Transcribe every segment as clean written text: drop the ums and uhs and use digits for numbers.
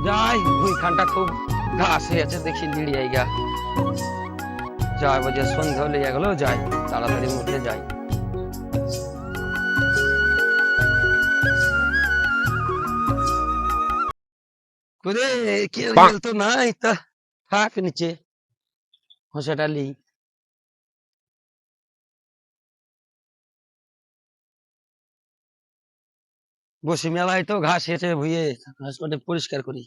যাই ওইখানটা খুব ঘাস হয়ে আছে, দেখি লিড়িয়ে গা যাই, বলছে সন্ধ্যা হলে গেল, যাই তাড়াতাড়ি মধ্যে যাই। করে কেউ তো নাই, তা থাক নিচে হোসাটা লি। বসি মেলায় তো ঘাস হেঁটে ভুয়ে ঘাস মাঠে পরিষ্কার করি।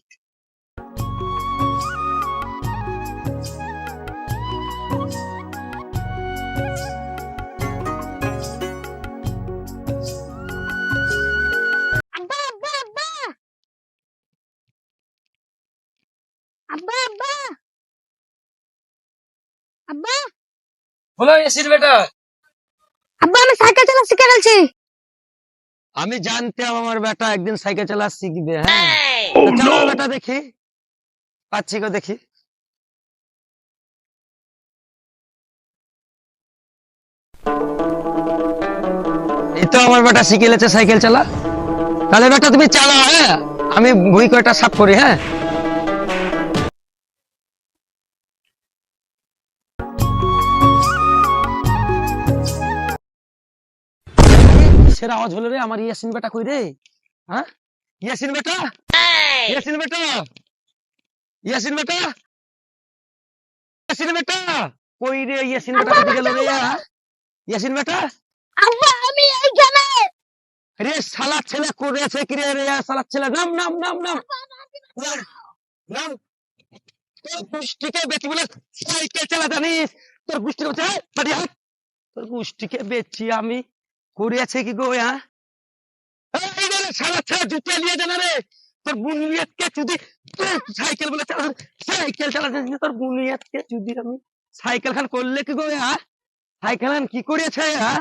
আব্বা আব্বা আব্বা আব্বা আব্বা আব্বা বলো এসির বেটা। আব্বা আমি সাইকেল চালা শিখে গেছি। আমি জানতাম আমার বেটা একদিন সাইকেল চালা শিখবে। হ্যাঁ তো চলো বেটা দেখি, পাচ্ছি গো দেখি। এই তো আমার বেটা শিখে গেছে সাইকেল চালা। তাহলে বেটা তুমি চালাও, হ্যাঁ আমি ভুই কয়টা সাফ করি। হ্যাঁ কিসের আওয়াজ হলো রে? আমার ইয়াসিন বেটা কই রে? হ্যাঁ ইয়াসিন বেটা, ইয়াসিন বেটা, ইয়াসিন বেটা, ইয়াসিন বেটা কই রে? ইয়াসিন বেটা কোথায় গেল রে? ইয়াসিন বেটা, আব্বা আমি এইখানে। রে শালা ছেলে করেছে কি রে? রে শালা ছেলে নাম নাম নাম নাম নাম নাম। তোর গোষ্ঠীকে বেচি বলে সাইকেল চালা জানিস? তোর গোষ্ঠী হচ্ছে বাড়ি হাত। তোর গোষ্ঠীকে বেচি আমি, করিয়াছে কি গো? হ্যাঁ এই রে শালা ছেলে জুতা নিয়ে জানা রে? তোর বুনিয়াদকে যদি সাইকেল বলে চালা, সাইকেল চালা জানিস না? তোর বুনিয়াদকে যদি আমি সাইকেল খান করলে কি গো? হ্যাঁ সাইকেল খান কি করিয়েছে? হ্যাঁ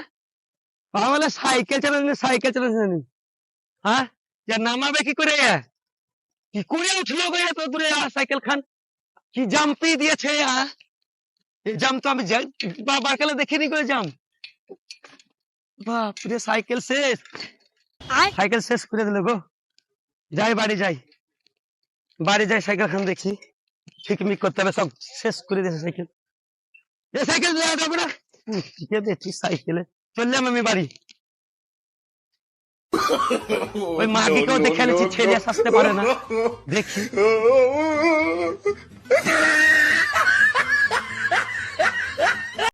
বলে সাইকেল চালানি, সাইকেল চালানি। হ্যাঁ যে নামাবে কি করে? কি করে উঠলো গো এত দূরে? সাইকেল খান কি জাম্পি দিয়েছে? এই জাম তো আমি বাবাকালে দেখিনি করে জাম। বাপরে সাইকেল শেষ, সাইকেল শেষ করে দিল গো। যাই বাড়ি যাই, বাড়ি যাই সাইকেল খান দেখি, ঠিকমিক করতে হবে, সব শেষ করে দিয়েছে সাইকেল। এ সাইকেল যাবে না, দেখছি সাইকেলে চললাম আমি বাড়ি। ওই মাগিকেও দেখে এনেছি, ছেড়ে আসতে পারে না, দেখি।